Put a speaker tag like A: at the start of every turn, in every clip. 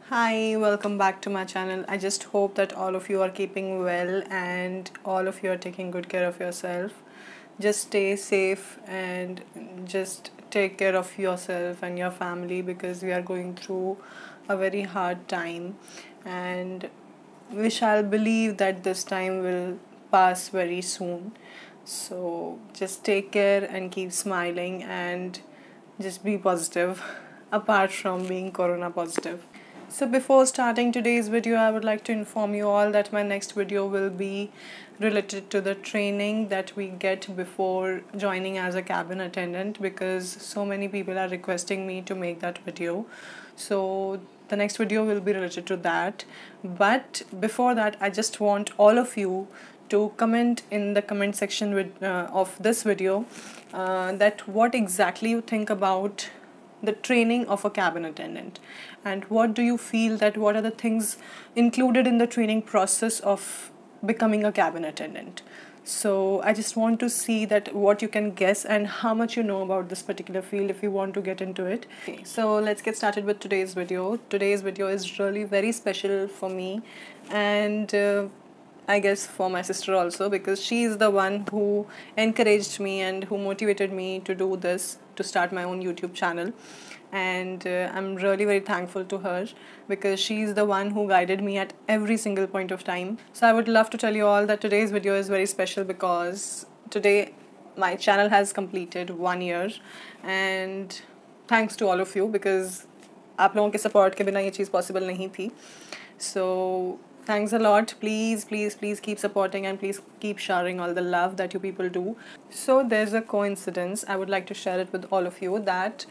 A: Hi, welcome back to my channel. I just hope that all of you are keeping well and all of you are taking good care of yourself. Just stay safe and just take care of yourself and your family because we are going through a very hard time, and we shall believe that this time will pass very soon. So just take care and keep smiling and just be positive apart from being corona positive. So before starting today's video, I would like to inform you all that my next video will be related to the training that we get before joining as a cabin attendant, because so many people are requesting me to make that video. So the next video will be related to that. But before that, I just want all of you to comment in the comment section of this video that what exactly you think about the training of a cabin attendant, and what do you feel that what are the things included in the training process of becoming a cabin attendant. So I just want to see that what you can guess and how much you know about this particular field if you want to get into it. Okay, so let's get started with today's video. Today's video is really very special for me, and I guess for my sister also, because she is the one who encouraged me and who motivated me to do this, to start my own YouTube channel. And I'm really very thankful to her because she's the one who guided me at every single point of time. So I would love to tell you all that today's video is very special because today my channel has completed 1 year, and thanks to all of you, because आप लोगों के support के बिना ये चीज़ possible नहीं थी. So thanks a lot. Please keep supporting and please keep sharing all the love that you people do. So there's a coincidence. I would like to share it with all of you that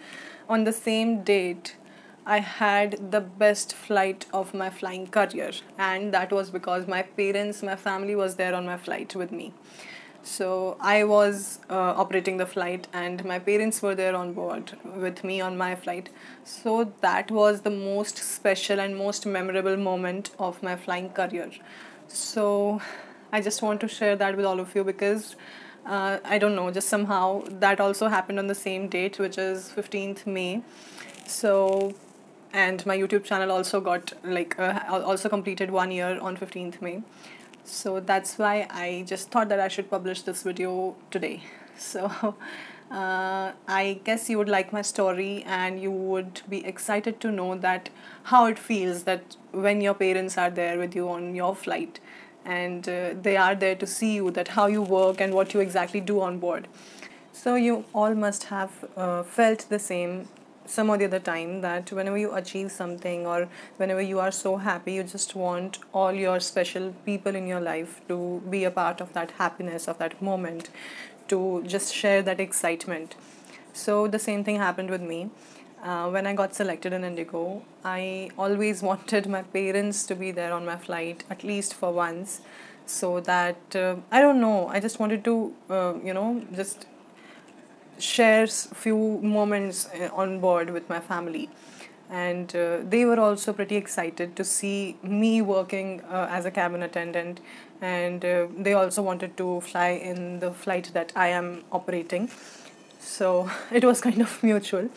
A: on the same date I had the best flight of my flying career, and that was because my parents, my family was there on my flight with me. So I was operating the flight and my parents were there on board with me on my flight. So that was the most special and most memorable moment of my flying career. So I just want to share that with all of you because I don't know, just somehow that also happened on the same date, which is 15th May. So, and my YouTube channel also got also completed 1 year on 15th May. So that's why I just thought that I should publish this video today. So I guess you would like my story and you would be excited to know that how it feels that when your parents are there with you on your flight, and they are there to see you, that how you work and what you exactly do on board. So you all must have felt the same some or the other time, that whenever you achieve something or whenever you are so happy, you just want all your special people in your life to be a part of that happiness, of that moment, to just share that excitement. So the same thing happened with me. When I got selected in Indigo, I always wanted my parents to be there on my flight, at least for once, so that I don't know, I just wanted to just shares few moments on board with my family, and they were also pretty excited to see me working as a cabin attendant, and they also wanted to fly in the flight that I am operating. So it was kind of mutual.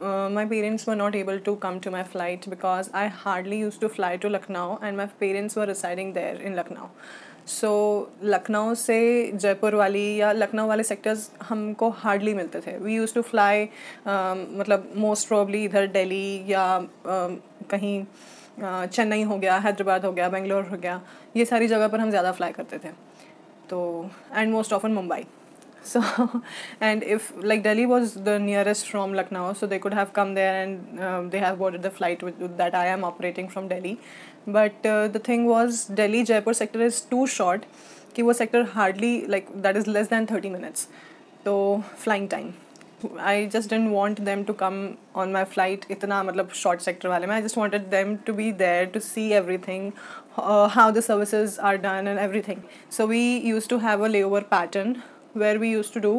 A: My parents were not able to come to my flight because I hardly used to fly to Lucknow and my parents were residing there in Lucknow. सो लखनऊ से जयपुर वाली या लखनऊ वाले sectors हमको hardly मिलते थे. We use to fly मतलब most probably इधर दिल्ली या कहीं चेन्नई हो गया, हैदराबाद हो गया, बेंगलोर हो गया, ये सारी जगह पर हम ज़्यादा फ्लाई करते थे. तो and most often Mumbai. So, and if like Delhi was the nearest from Lucknow, so they could have come there and they have boarded the flight that I am operating from Delhi. But the thing was, Delhi Jaipur sector is too short कि वो sector hardly like that is less than 30 minutes. So flying time. I just didn't want them to come on my flight इतना मतलब short sector वाले में. I just wanted them to be there to see everything, how the services are done and everything. So we used to have a layover pattern where we used to do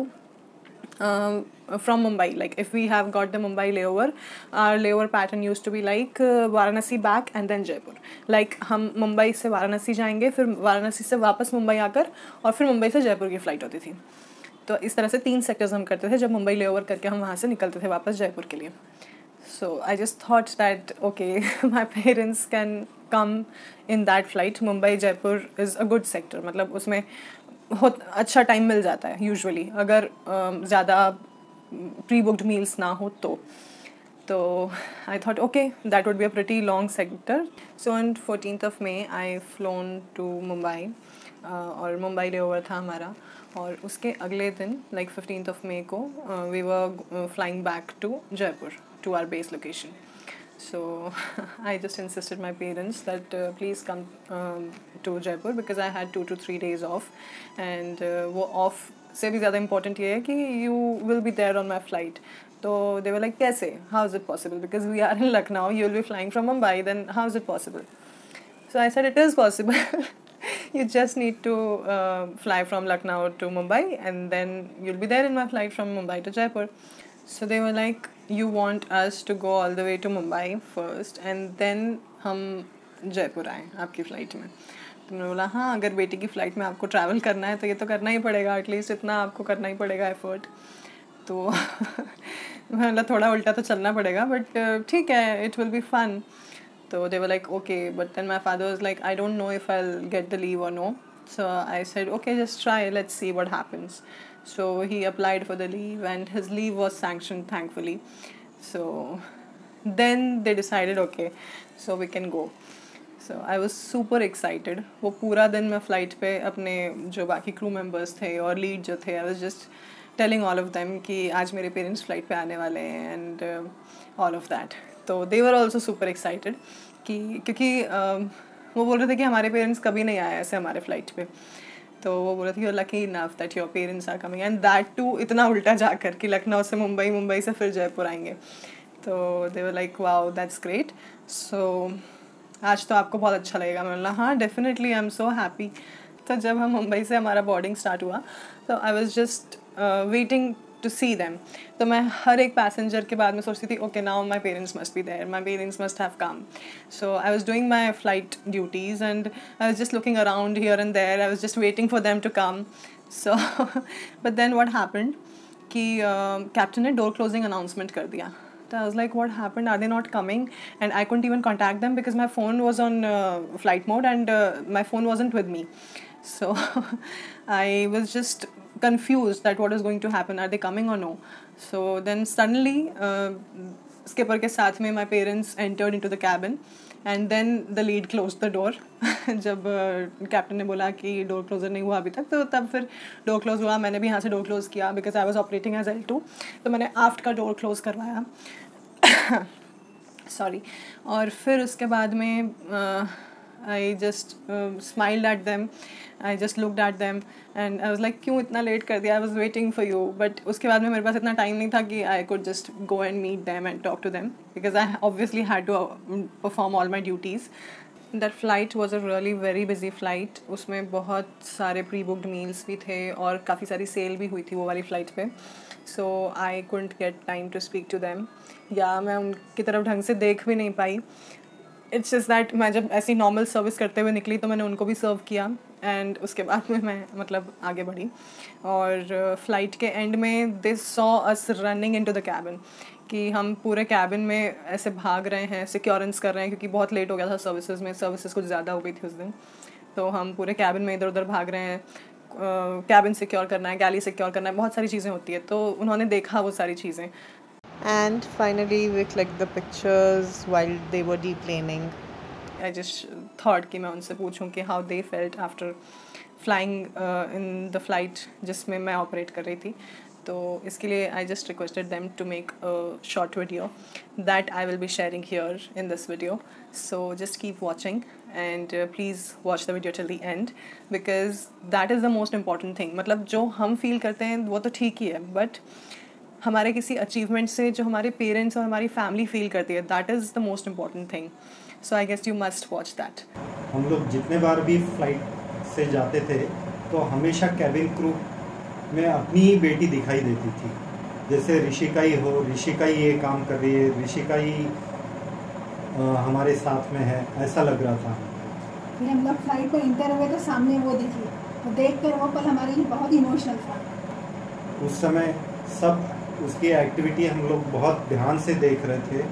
A: from Mumbai. Like if we have got the Mumbai layover, our layover pattern used to be like Varanasi back and then Jaipur. Like हम मुंबई से वाराणसी जाएंगे, फिर वाराणसी से वापस मुंबई आकर और फिर मुंबई से जयपुर की फ़्लाइट होती थी. तो इस तरह से 3 सेक्टर्स हम करते थे जब मुंबई लेओवर करके हम वहाँ से निकलते थे वापस जयपुर के लिए. So I just thought that okay, my parents can come in that flight. Mumbai Jaipur is a good sector. मतलब उसमें बहुत अच्छा टाइम मिल जाता है यूजुअली, अगर ज़्यादा प्री बुक्ड मील्स ना हो तो. So I thought okay, that would be a pretty long sector. So on 14th of May I flown to Mumbai और मुंबई लेओवर था हमारा. और उसके अगले दिन like 15th of May को we were flying back to Jaipur to our base location. So I just insisted my parents that please come to Jaipur because I had 2 to 3 days off and वो off से भी ज़्यादा important ये है कि you will be there on my flight. So they were like कैसे, how is it possible, because we are in Lucknow, you will be flying from Mumbai, then how is it possible? So I said it is possible. You just need to fly from Lucknow to Mumbai and then you'll be there in my flight from Mumbai to Jaipur. So they were like, you want us to go all the way to Mumbai first and then हम जयपुर आए आपकी flight में. तो मैंने बोला हाँ, अगर बेटी की फ़्लाइट में आपको ट्रैवल करना है तो ये तो करना ही पड़ेगा, एटलीस्ट इतना आपको करना ही पड़ेगा एफर्ट. तो मतलब थोड़ा उल्टा तो चलना पड़ेगा बट ठीक है, it will be fun. So they were like okay, but then my father was like, I don't know if I'll get the leave or no. So I said okay, just try, let's see what happens. So he applied for the leave and his leave was sanctioned thankfully. So then they decided okay, so we can go. So I was super excited. वो पूरा दिन मैं flight पे अपने जो बाकी crew members थे और लीड जो थे, I was just telling all of them कि आज मेरे पेरेंट्स फ्लाइट पे आने वाले हैं and all of that. तो they were also super excited कि क्योंकि वो बोल रहे थे कि हमारे पेरेंट्स कभी नहीं आए ऐसे हमारे फ्लाइट पे. तो वो बोल रहे थे you're lucky enough that your parents are coming and that too इतना उल्टा जाकर कि लखनऊ से मुंबई, मुंबई से फिर जयपुर आएंगे. तो they were like wow, that's great. So आज तो आपको बहुत अच्छा लगेगा. मैंने बोला हाँ definitely, I am so happy. तो जब हम मुंबई से हमारा बोर्डिंग स्टार्ट हुआ तो I was just waiting to see them. तो मैं हर एक पैसेंजर के बाद में सोचती थी okay, now my parents must be there, my parents must have come. So I was doing my flight duties and I was just looking around here and there, I was just waiting for them to come. So but then what happened कि captain ने door closing announcement कर दिया. So I was like, what happened? Are they not coming? And I couldn't even contact them because my phone was on flight mode and my phone wasn't with me. So I was just confused that what is going to happen. Are they coming or no? So then suddenly skipper के साथ में my parents entered into the cabin and then the lead closed the door. जब captain ने बोला कि door closer नहीं हुआ अभी तक, तो तब फिर डोर क्लोज हुआ. मैंने भी यहाँ से डोर क्लोज किया because I was operating as L2. तो मैंने आफ्ट का डोर क्लोज करवाया. सॉरी. और फिर उसके बाद में I just smiled at them. I just looked at them and I was like क्यों इतना लेट कर दिया, I was waiting for you. But उसके बाद में मेरे पास इतना टाइम नहीं था कि I could just go and meet them and talk to them because I obviously had to perform all my duties. That flight was a really very busy flight. उसमें बहुत सारे pre-booked meals भी थे और काफ़ी सारी सेल भी हुई थी वो वाली फ़्लाइट पे. So I couldn't get time to speak to them. या मैं उनकी तरफ ढंग से देख भी नहीं पाई. इट्स जस्ट दैट मैं जब ऐसी नॉर्मल सर्विस करते हुए निकली तो मैंने उनको भी सर्व किया एंड उसके बाद में मैं मतलब आगे बढ़ी. और फ्लाइट के एंड में they saw us running into the cabin कि हम पूरे कैबिन में ऐसे भाग रहे हैं, सिक्योरेंस कर रहे हैं क्योंकि बहुत लेट हो गया था सर्विसेज में. सर्विसेज कुछ ज़्यादा हो गई थी उस दिन. तो हम पूरे कैबिन में इधर उधर भाग रहे हैं. कैबिन सिक्योर करना है, गैली सिक्योर करना है, बहुत सारी चीज़ें होती है. तो उन्होंने देखा वो सारी चीज़ें. And finally we clicked the pictures while they were deplaning. I just thought कि मैं उनसे पूछूं कि how they felt after flying in the flight जिसमें मैं operate कर रही थी. तो इसके लिए I just requested them to make a short video that I will be sharing here in this video. So just keep watching and please watch the video till the end because that is the most important thing. मतलब जो हम feel करते हैं वो तो ठीक ही है, but हमारे किसी अचीवमेंट से जो हमारे पेरेंट्स और हमारी फैमिली फील करती है, that is the most important thing. So I guess you must watch that.
B: हम लोग जितने बार भी फ्लाइट से जाते थे तो हमेशा कैबिन क्रू में अपनी ही बेटी दिखाई देती थी. जैसे ऋषिका ही हो, ऋषिका ही ये काम कर रही है, ऋषिका ही हमारे साथ में है, ऐसा लग रहा था.
C: फिर हम लोग फ्लाइट पर इंटर हुए तो सामने वो दिखी, तो देख कर वो पल हमारे लिए बहुत इमोशनल था.
B: उस समय सब उसकी एक्टिविटी हम लोग बहुत ध्यान से देख रहे थे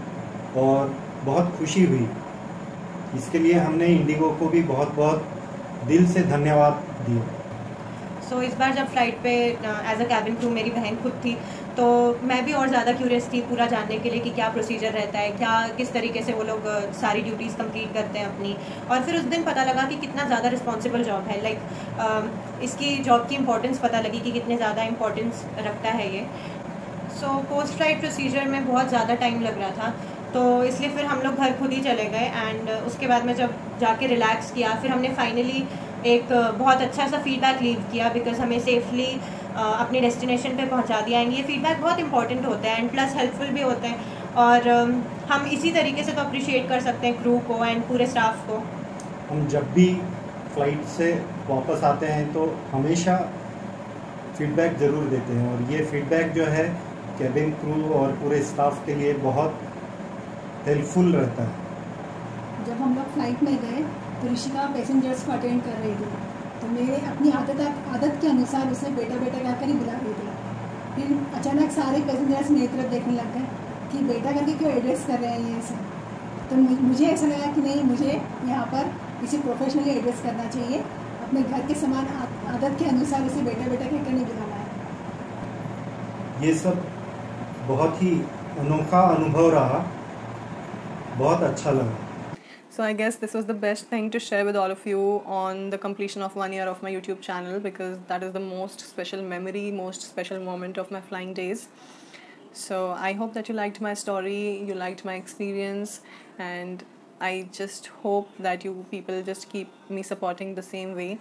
B: और बहुत खुशी हुई। इसके लिए हमने इंडिगो को भी बहुत बहुत दिल से धन्यवाद दिया।
D: सो इस बार जब फ्लाइट पे एज अ कैबिन क्रू मेरी बहन खुद थी, तो मैं भी और ज़्यादा क्यूरियस थी पूरा जानने के लिए कि क्या प्रोसीजर रहता है, क्या किस तरीके से वो लोग सारी ड्यूटीज़ कंप्लीट करते हैं अपनी। और फिर उस दिन पता लगा कि कितना ज़्यादा रिस्पॉन्सिबल जॉब है, इसकी जॉब की इम्पोर्टेंस पता लगी कि कितने ज़्यादा इम्पोर्टेंस रखता है ये। सो पोस्ट फ्लाइट प्रोसीजर में बहुत ज़्यादा टाइम लग रहा था, तो इसलिए फिर हम लोग घर खुद ही चले गए। एंड उसके बाद में जब जाके रिलैक्स किया, फिर हमने फाइनली एक बहुत अच्छा सा फीडबैक लीव किया, बिकॉज हमें सेफली अपने डेस्टिनेशन पे पहुंचा दिया। एंड ये फीडबैक बहुत इंपॉर्टेंट होता है एंड प्लस हेल्पफुल भी होते हैं, और हम इसी तरीके से तो अप्रिशिएट कर सकते हैं क्रू को एंड पूरे स्टाफ को।
B: हम जब भी फ्लाइट से वापस आते हैं तो हमेशा फीडबैक ज़रूर देते हैं, और ये फीडबैक जो है कैबिन क्रू और पूरे स्टाफ के लिए बहुत हेल्पफुल रहता है।
C: जब हम लोग फ्लाइट में गए तो ऋषिका पैसेंजर्स को अटेंड कर रही थी, तो मेरे अपनी आदत के अनुसार उसे बेटा बेटा कहकर ही बुला रही थी। फिर अचानक सारे पैसेंजर्स मेरी तरफ देखने लग गए कि बेटा करके क्यों एड्रेस कर रहे हैं ये सब। तो मुझे ऐसा लगा कि नहीं, मुझे यहाँ पर किसी प्रोफेशनली एड्रेस करना चाहिए, अपने घर के समान आदत के अनुसार उसे बेटा बेटा कहकर नहीं बुलाना है।
B: ये सब बहुत ही अनोखा अनुभव रहा, बहुत अच्छा लगा।
A: So I guess this was the best thing to share with all of you on the completion of 1 year of my YouTube channel, because that is the most special memory, most special moment of my flying days. So I hope that you liked my story, you liked my experience, and I just hope that you people just keep me supporting the same way.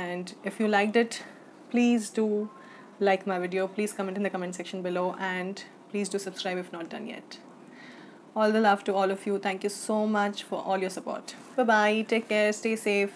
A: And if you liked it, please do like my video, please comment in the comment section below, and please do subscribe if not done yet. All the love to all of you. Thank you so much for all your support. Bye bye. Take care. Stay safe.